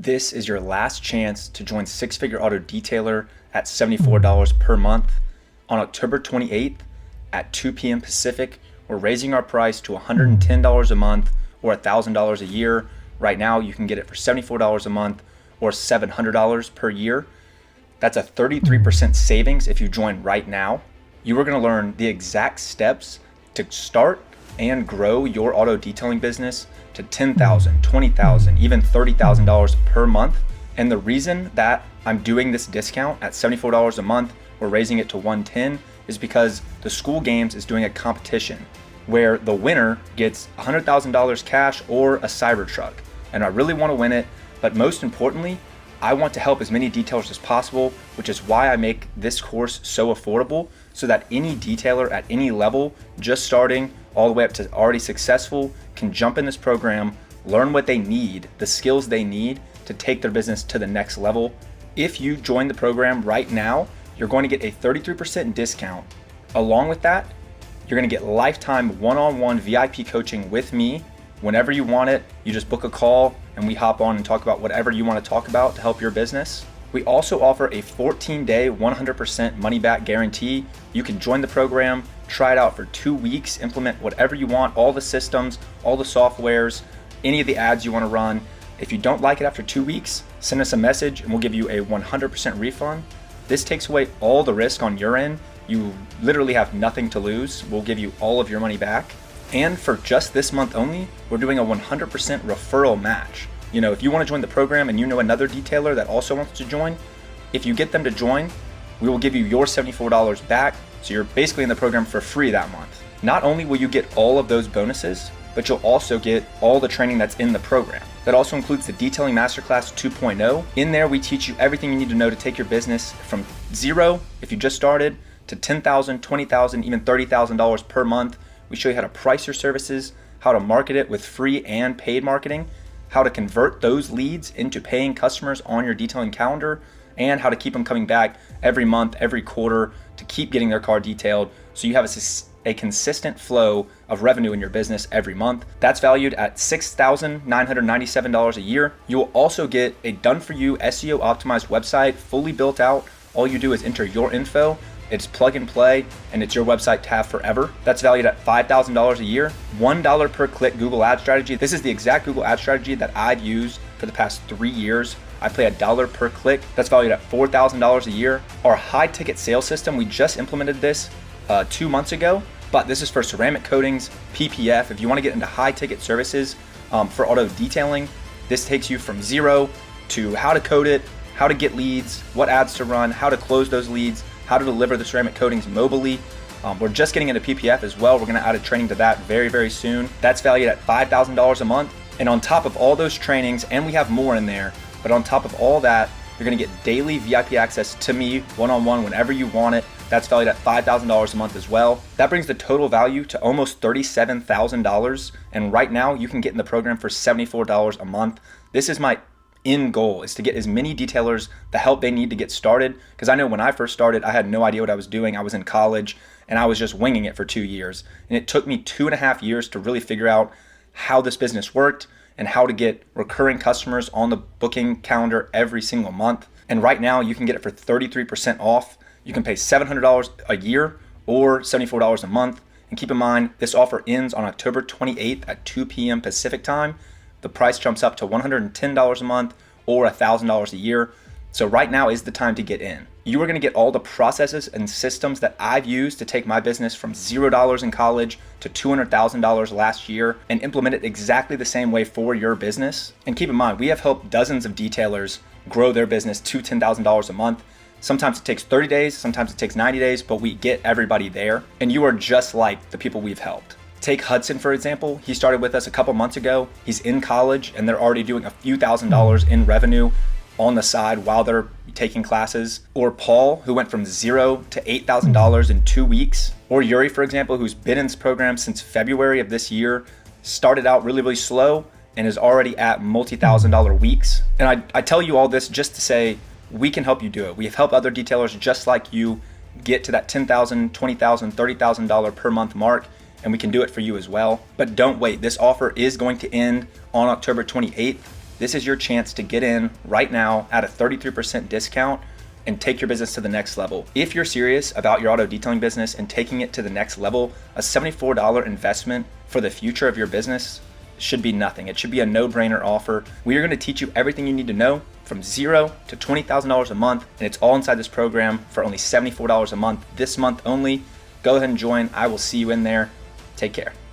This is your last chance to join Six Figure Auto Detailer at $74 per month. On October 28th at 2 p.m. Pacific, we're raising our price to $110 a month or $1,000 a year. Right now, you can get it for $74 a month or $700 per year. That's a 33% savings if you join right now. You are going to learn the exact steps to start and grow your auto detailing business to $10,000, $20,000, even $30,000 per month. And the reason that I'm doing this discount at $74 a month, we're raising it to $110, is because the School Games is doing a competition where the winner gets $100,000 cash or a Cybertruck. And I really want to win it, but most importantly, I want to help as many detailers as possible, which is why I make this course so affordable, so that any detailer at any level, just starting all the way up to already successful, can jump in this program, learn what they need, the skills they need to take their business to the next level. If you join the program right now, you're going to get a 33% discount. Along with that, you're going to get lifetime one-on-one VIP coaching with me. Whenever you want it, you just book a call and we hop on and talk about whatever you want to talk about to help your business. We also offer a 14-day, 100% money-back guarantee. You can join the program, try it out for 2 weeks, implement whatever you want, all the systems, all the softwares, any of the ads you want to run. If you don't like it after 2 weeks, send us a message and we'll give you a 100% refund. This takes away all the risk on your end. You literally have nothing to lose. We'll give you all of your money back. And for just this month only, we're doing a 100% referral match. You know, if you want to join the program and you know another detailer that also wants to join, if you get them to join, we will give you your $74 back. So you're basically in the program for free that month. Not only will you get all of those bonuses, but you'll also get all the training that's in the program. That also includes the Detailing Masterclass 2.0. In there, we teach you everything you need to know to take your business from zero, if you just started, to $10,000, $20,000, even $30,000 per month. We show you how to price your services, how to market it with free and paid marketing, how to convert those leads into paying customers on your detailing calendar, and how to keep them coming back every month, every quarter to keep getting their car detailed so you have a consistent flow of revenue in your business every month. That's valued at $6,997 a year. You will also get a done-for-you SEO optimized website fully built out. All you do is enter your info. It's plug and play, and it's your website to have forever. That's valued at $5,000 a year. $1 per click Google ad strategy. This is the exact Google ad strategy that I've used for the past 3 years. I pay $1 per click. That's valued at $4,000 a year. Our high ticket sales system, we just implemented this 2 months ago, but this is for ceramic coatings, PPF. If you want to get into high ticket services for auto detailing, this takes you from zero to how to code it, how to get leads, what ads to run, how to close those leads, how to deliver the ceramic coatings mobily. We're just getting into PPF as well. We're going to add a training to that very, very soon. That's valued at $5,000 a month. And on top of all those trainings, and we have more in there, but on top of all that, you're going to get daily VIP access to me one-on-one whenever you want it. That's valued at $5,000 a month as well. That brings the total value to almost $37,000. And right now you can get in the program for $74 a month. This is my end goal, is to get as many detailers the help they need to get started. Because I know when I first started, I had no idea what I was doing. I was in college and I was just winging it for 2 years. And it took me 2.5 years to really figure out how this business worked and how to get recurring customers on the booking calendar every single month. And right now you can get it for 33% off. You can pay $700 a year or $74 a month. And keep in mind, this offer ends on October 28th at 2 p.m. Pacific time. The price jumps up to $110 a month or $1,000 a year. So right now is the time to get in. You are going to get all the processes and systems that I've used to take my business from $0 in college to $200,000 last year and implement it exactly the same way for your business. And keep in mind, we have helped dozens of detailers grow their business to $10,000 a month. Sometimes it takes 30 days, sometimes it takes 90 days, but we get everybody there. And you are just like the people we've helped. Take Hudson, for example. He started with us a couple months ago. He's in college and they're already doing a few $1,000s in revenue on the side while they're taking classes. Or Paul, who went from $0 to $8,000 in 2 weeks. Or Yuri, for example, who's been in this program since February of this year, started out really, really slow and is already at multi-$1,000 weeks. And I tell you all this just to say, we can help you do it. We have helped other detailers just like you get to that $10,000, $20,000, $30,000 per month mark, and we can do it for you as well. But don't wait. This offer is going to end on October 28th. This is your chance to get in right now at a 33% discount and take your business to the next level. If you're serious about your auto detailing business and taking it to the next level, a $74 investment for the future of your business should be nothing. It should be a no-brainer offer. We are going to teach you everything you need to know from $0 to $20,000 a month, and it's all inside this program for only $74 a month, this month only. Go ahead and join. I will see you in there. Take care.